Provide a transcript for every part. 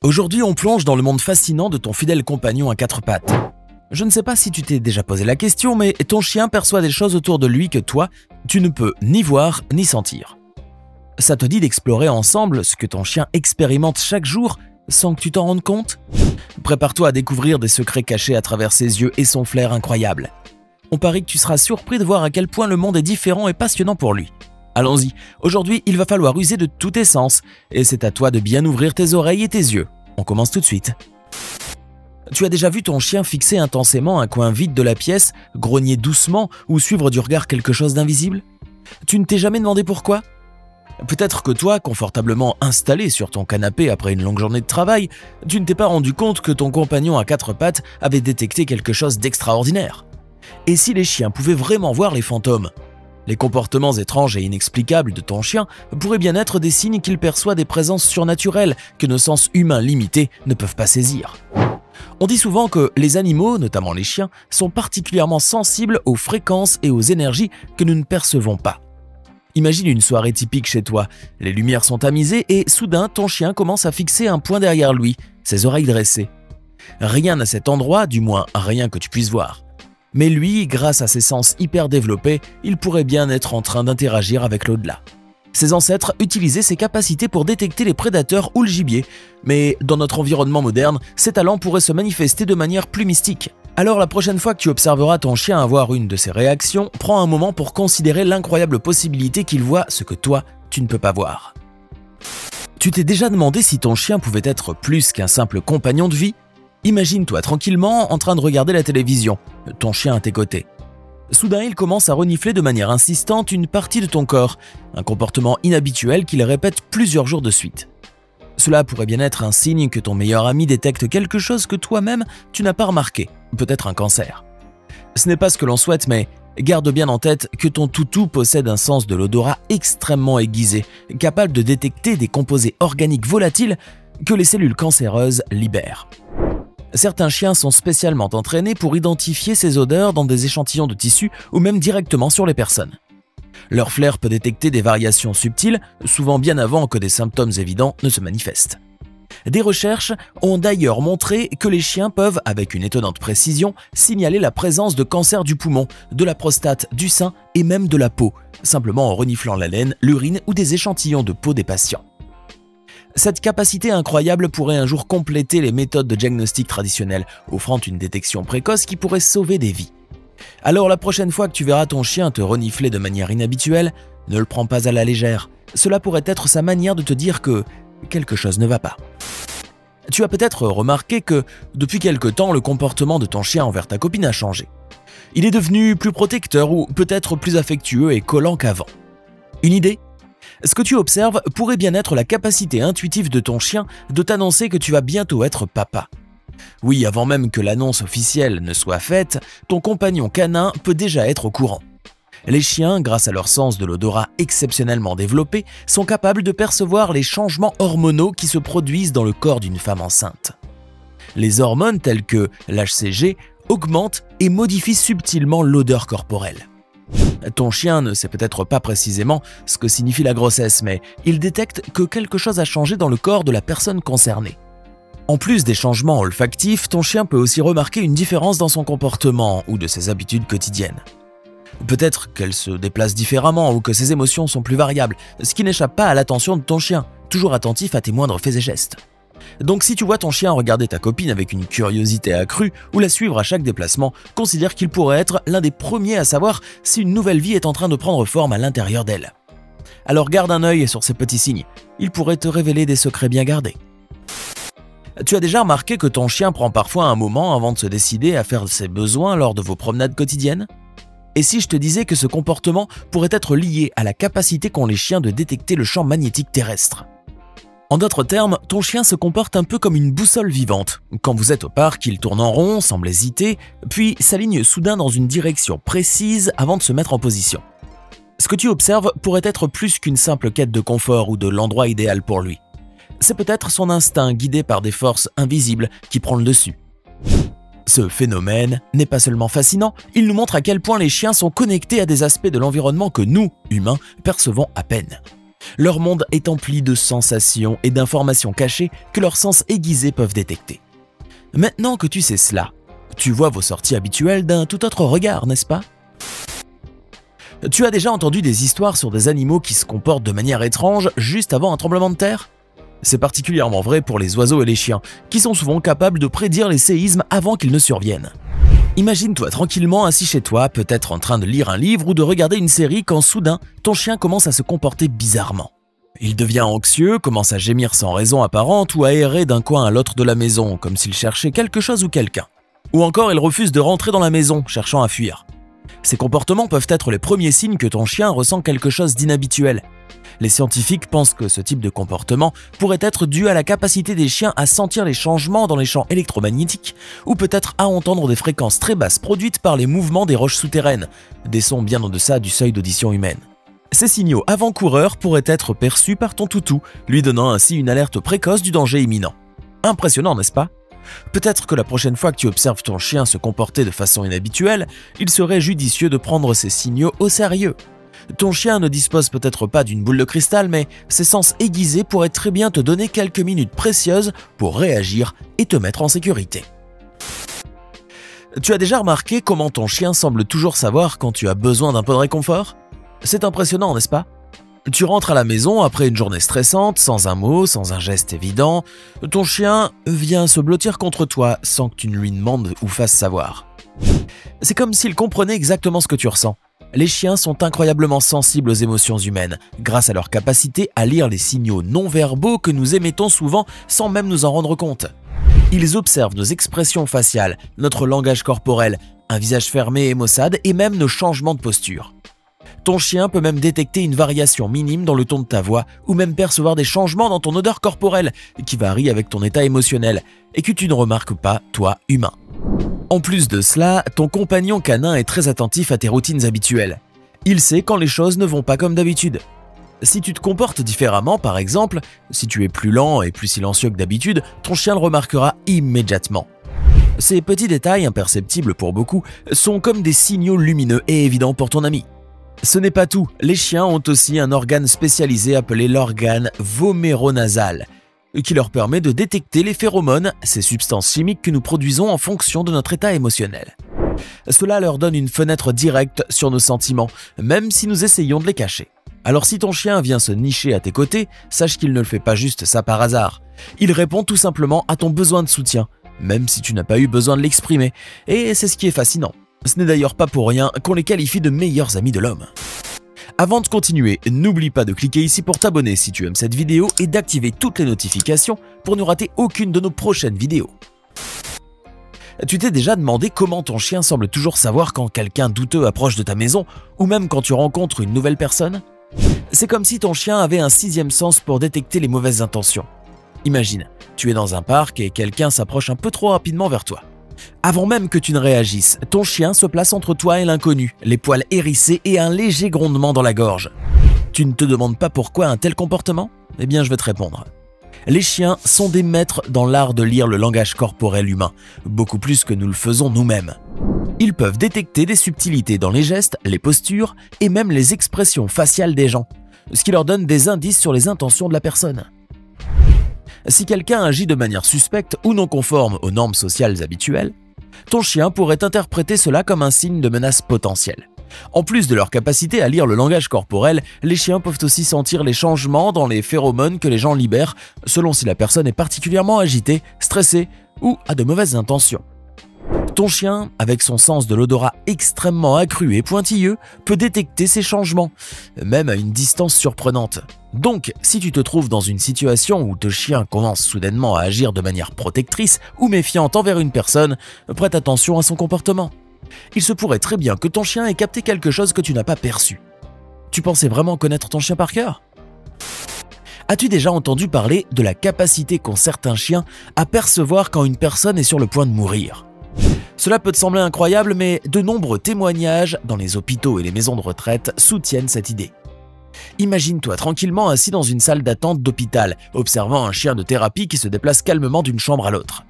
Aujourd'hui, on plonge dans le monde fascinant de ton fidèle compagnon à quatre pattes. Je ne sais pas si tu t'es déjà posé la question, mais ton chien perçoit des choses autour de lui que toi, tu ne peux ni voir ni sentir. Ça te dit d'explorer ensemble ce que ton chien expérimente chaque jour sans que tu t'en rendes compte? Prépare-toi à découvrir des secrets cachés à travers ses yeux et son flair incroyable. On parie que tu seras surpris de voir à quel point le monde est différent et passionnant pour lui. Allons-y, aujourd'hui il va falloir user de tous tes sens, et c'est à toi de bien ouvrir tes oreilles et tes yeux. On commence tout de suite. Tu as déjà vu ton chien fixer intensément un coin vide de la pièce, grogner doucement ou suivre du regard quelque chose d'invisible? Tu ne t'es jamais demandé pourquoi? Peut-être que toi, confortablement installé sur ton canapé après une longue journée de travail, tu ne t'es pas rendu compte que ton compagnon à quatre pattes avait détecté quelque chose d'extraordinaire. Et si les chiens pouvaient vraiment voir les fantômes? Les comportements étranges et inexplicables de ton chien pourraient bien être des signes qu'il perçoit des présences surnaturelles que nos sens humains limités ne peuvent pas saisir. On dit souvent que les animaux, notamment les chiens, sont particulièrement sensibles aux fréquences et aux énergies que nous ne percevons pas. Imagine une soirée typique chez toi, les lumières sont tamisées et soudain ton chien commence à fixer un point derrière lui, ses oreilles dressées. Rien à cet endroit, du moins rien que tu puisses voir. Mais lui, grâce à ses sens hyper développés, il pourrait bien être en train d'interagir avec l'au-delà. Ses ancêtres utilisaient ces capacités pour détecter les prédateurs ou le gibier, mais dans notre environnement moderne, ces talents pourraient se manifester de manière plus mystique. Alors la prochaine fois que tu observeras ton chien avoir une de ces réactions, prends un moment pour considérer l'incroyable possibilité qu'il voit ce que toi, tu ne peux pas voir. Tu t'es déjà demandé si ton chien pouvait être plus qu'un simple compagnon de vie? Imagine-toi tranquillement en train de regarder la télévision, ton chien à tes côtés. Soudain, il commence à renifler de manière insistante une partie de ton corps, un comportement inhabituel qu'il répète plusieurs jours de suite. Cela pourrait bien être un signe que ton meilleur ami détecte quelque chose que toi-même tu n'as pas remarqué, peut-être un cancer. Ce n'est pas ce que l'on souhaite, mais garde bien en tête que ton toutou possède un sens de l'odorat extrêmement aiguisé, capable de détecter des composés organiques volatiles que les cellules cancéreuses libèrent. Certains chiens sont spécialement entraînés pour identifier ces odeurs dans des échantillons de tissu ou même directement sur les personnes. Leur flair peut détecter des variations subtiles, souvent bien avant que des symptômes évidents ne se manifestent. Des recherches ont d'ailleurs montré que les chiens peuvent, avec une étonnante précision, signaler la présence de cancer du poumon, de la prostate, du sein et même de la peau, simplement en reniflant la laine, l'urine ou des échantillons de peau des patients. Cette capacité incroyable pourrait un jour compléter les méthodes de diagnostic traditionnelles, offrant une détection précoce qui pourrait sauver des vies. Alors la prochaine fois que tu verras ton chien te renifler de manière inhabituelle, ne le prends pas à la légère. Cela pourrait être sa manière de te dire que quelque chose ne va pas. Tu as peut-être remarqué que, depuis quelque temps, le comportement de ton chien envers ta copine a changé. Il est devenu plus protecteur ou peut-être plus affectueux et collant qu'avant. Une idée ? Ce que tu observes pourrait bien être la capacité intuitive de ton chien de t'annoncer que tu vas bientôt être papa. Oui, avant même que l'annonce officielle ne soit faite, ton compagnon canin peut déjà être au courant. Les chiens, grâce à leur sens de l'odorat exceptionnellement développé, sont capables de percevoir les changements hormonaux qui se produisent dans le corps d'une femme enceinte. Les hormones telles que l'HCG augmentent et modifient subtilement l'odeur corporelle. Ton chien ne sait peut-être pas précisément ce que signifie la grossesse, mais il détecte que quelque chose a changé dans le corps de la personne concernée. En plus des changements olfactifs, ton chien peut aussi remarquer une différence dans son comportement ou de ses habitudes quotidiennes. Peut-être qu'elle se déplace différemment ou que ses émotions sont plus variables, ce qui n'échappe pas à l'attention de ton chien, toujours attentif à tes moindres faits et gestes. Donc si tu vois ton chien regarder ta copine avec une curiosité accrue ou la suivre à chaque déplacement, considère qu'il pourrait être l'un des premiers à savoir si une nouvelle vie est en train de prendre forme à l'intérieur d'elle. Alors garde un œil sur ces petits signes, ils pourraient te révéler des secrets bien gardés. Tu as déjà remarqué que ton chien prend parfois un moment avant de se décider à faire ses besoins lors de vos promenades quotidiennes? Et si je te disais que ce comportement pourrait être lié à la capacité qu'ont les chiens de détecter le champ magnétique terrestre? En d'autres termes, ton chien se comporte un peu comme une boussole vivante. Quand vous êtes au parc, il tourne en rond, semble hésiter, puis s'aligne soudain dans une direction précise avant de se mettre en position. Ce que tu observes pourrait être plus qu'une simple quête de confort ou de l'endroit idéal pour lui. C'est peut-être son instinct guidé par des forces invisibles qui prend le dessus. Ce phénomène n'est pas seulement fascinant, il nous montre à quel point les chiens sont connectés à des aspects de l'environnement que nous, humains, percevons à peine. Leur monde est empli de sensations et d'informations cachées que leurs sens aiguisés peuvent détecter. Maintenant que tu sais cela, tu vois vos sorties habituelles d'un tout autre regard, n'est-ce pas? Tu as déjà entendu des histoires sur des animaux qui se comportent de manière étrange juste avant un tremblement de terre? C'est particulièrement vrai pour les oiseaux et les chiens, qui sont souvent capables de prédire les séismes avant qu'ils ne surviennent. Imagine-toi tranquillement assis chez toi, peut-être en train de lire un livre ou de regarder une série quand soudain, ton chien commence à se comporter bizarrement. Il devient anxieux, commence à gémir sans raison apparente ou à errer d'un coin à l'autre de la maison, comme s'il cherchait quelque chose ou quelqu'un. Ou encore il refuse de rentrer dans la maison, cherchant à fuir. Ces comportements peuvent être les premiers signes que ton chien ressent quelque chose d'inhabituel. Les scientifiques pensent que ce type de comportement pourrait être dû à la capacité des chiens à sentir les changements dans les champs électromagnétiques ou peut-être à entendre des fréquences très basses produites par les mouvements des roches souterraines, des sons bien en deçà du seuil d'audition humaine. Ces signaux avant-coureurs pourraient être perçus par ton toutou, lui donnant ainsi une alerte précoce du danger imminent. Impressionnant, n'est-ce pas? Peut-être que la prochaine fois que tu observes ton chien se comporter de façon inhabituelle, il serait judicieux de prendre ces signaux au sérieux. Ton chien ne dispose peut-être pas d'une boule de cristal, mais ses sens aiguisés pourraient très bien te donner quelques minutes précieuses pour réagir et te mettre en sécurité. Tu as déjà remarqué comment ton chien semble toujours savoir quand tu as besoin d'un peu de réconfort? C'est impressionnant, n'est-ce pas? Tu rentres à la maison après une journée stressante, sans un mot, sans un geste évident. Ton chien vient se blottir contre toi sans que tu ne lui demandes ou fasses savoir. C'est comme s'il comprenait exactement ce que tu ressens. Les chiens sont incroyablement sensibles aux émotions humaines, grâce à leur capacité à lire les signaux non-verbaux que nous émettons souvent sans même nous en rendre compte. Ils observent nos expressions faciales, notre langage corporel, un visage fermé et maussade et même nos changements de posture. Ton chien peut même détecter une variation minime dans le ton de ta voix ou même percevoir des changements dans ton odeur corporelle qui varient avec ton état émotionnel et que tu ne remarques pas, toi, humain. En plus de cela, ton compagnon canin est très attentif à tes routines habituelles. Il sait quand les choses ne vont pas comme d'habitude. Si tu te comportes différemment, par exemple, si tu es plus lent et plus silencieux que d'habitude, ton chien le remarquera immédiatement. Ces petits détails, imperceptibles pour beaucoup, sont comme des signaux lumineux et évidents pour ton ami. Ce n'est pas tout, les chiens ont aussi un organe spécialisé appelé l'organe voméronasal, qui leur permet de détecter les phéromones, ces substances chimiques que nous produisons en fonction de notre état émotionnel. Cela leur donne une fenêtre directe sur nos sentiments, même si nous essayons de les cacher. Alors si ton chien vient se nicher à tes côtés, sache qu'il ne le fait pas juste ça par hasard. Il répond tout simplement à ton besoin de soutien, même si tu n'as pas eu besoin de l'exprimer, et c'est ce qui est fascinant. Ce n'est d'ailleurs pas pour rien qu'on les qualifie de meilleurs amis de l'homme. Avant de continuer, n'oublie pas de cliquer ici pour t'abonner si tu aimes cette vidéo et d'activer toutes les notifications pour ne rater aucune de nos prochaines vidéos. Tu t'es déjà demandé comment ton chien semble toujours savoir quand quelqu'un douteux approche de ta maison ou même quand tu rencontres une nouvelle personne? C'est comme si ton chien avait un sixième sens pour détecter les mauvaises intentions. Imagine, tu es dans un parc et quelqu'un s'approche un peu trop rapidement vers toi. Avant même que tu ne réagisses, ton chien se place entre toi et l'inconnu, les poils hérissés et un léger grondement dans la gorge. Tu ne te demandes pas pourquoi un tel comportement? Eh bien, je vais te répondre. Les chiens sont des maîtres dans l'art de lire le langage corporel humain, beaucoup plus que nous le faisons nous-mêmes. Ils peuvent détecter des subtilités dans les gestes, les postures et même les expressions faciales des gens, ce qui leur donne des indices sur les intentions de la personne. Si quelqu'un agit de manière suspecte ou non conforme aux normes sociales habituelles, ton chien pourrait interpréter cela comme un signe de menace potentielle. En plus de leur capacité à lire le langage corporel, les chiens peuvent aussi sentir les changements dans les phéromones que les gens libèrent, selon si la personne est particulièrement agitée, stressée ou a de mauvaises intentions. Ton chien, avec son sens de l'odorat extrêmement accru et pointilleux, peut détecter ces changements, même à une distance surprenante. Donc, si tu te trouves dans une situation où ton chien commence soudainement à agir de manière protectrice ou méfiante envers une personne, prête attention à son comportement. Il se pourrait très bien que ton chien ait capté quelque chose que tu n'as pas perçu. Tu pensais vraiment connaître ton chien par cœur? As-tu déjà entendu parler de la capacité qu'ont certains chiens à percevoir quand une personne est sur le point de mourir? Cela peut te sembler incroyable, mais de nombreux témoignages dans les hôpitaux et les maisons de retraite soutiennent cette idée. Imagine-toi tranquillement assis dans une salle d'attente d'hôpital, observant un chien de thérapie qui se déplace calmement d'une chambre à l'autre.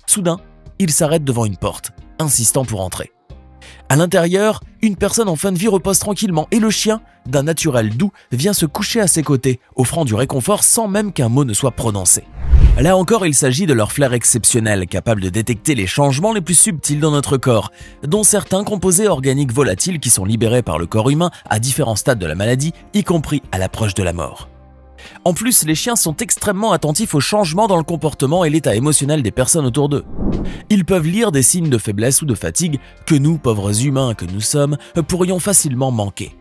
Soudain, il s'arrête devant une porte, insistant pour entrer. À l'intérieur, une personne en fin de vie repose tranquillement et le chien, d'un naturel doux, vient se coucher à ses côtés, offrant du réconfort sans même qu'un mot ne soit prononcé. Là encore, il s'agit de leur flair exceptionnel, capable de détecter les changements les plus subtils dans notre corps, dont certains composés organiques volatiles qui sont libérés par le corps humain à différents stades de la maladie, y compris à l'approche de la mort. En plus, les chiens sont extrêmement attentifs aux changements dans le comportement et l'état émotionnel des personnes autour d'eux. Ils peuvent lire des signes de faiblesse ou de fatigue que nous, pauvres humains que nous sommes, pourrions facilement manquer.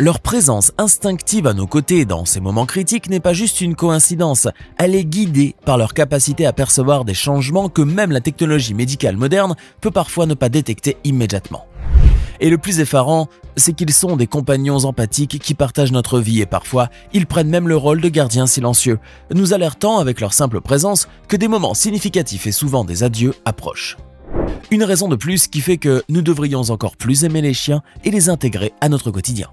Leur présence instinctive à nos côtés dans ces moments critiques n'est pas juste une coïncidence, elle est guidée par leur capacité à percevoir des changements que même la technologie médicale moderne peut parfois ne pas détecter immédiatement. Et le plus effarant, c'est qu'ils sont des compagnons empathiques qui partagent notre vie et parfois, ils prennent même le rôle de gardiens silencieux, nous alertant avec leur simple présence que des moments significatifs et souvent des adieux approchent. Une raison de plus qui fait que nous devrions encore plus aimer les chiens et les intégrer à notre quotidien.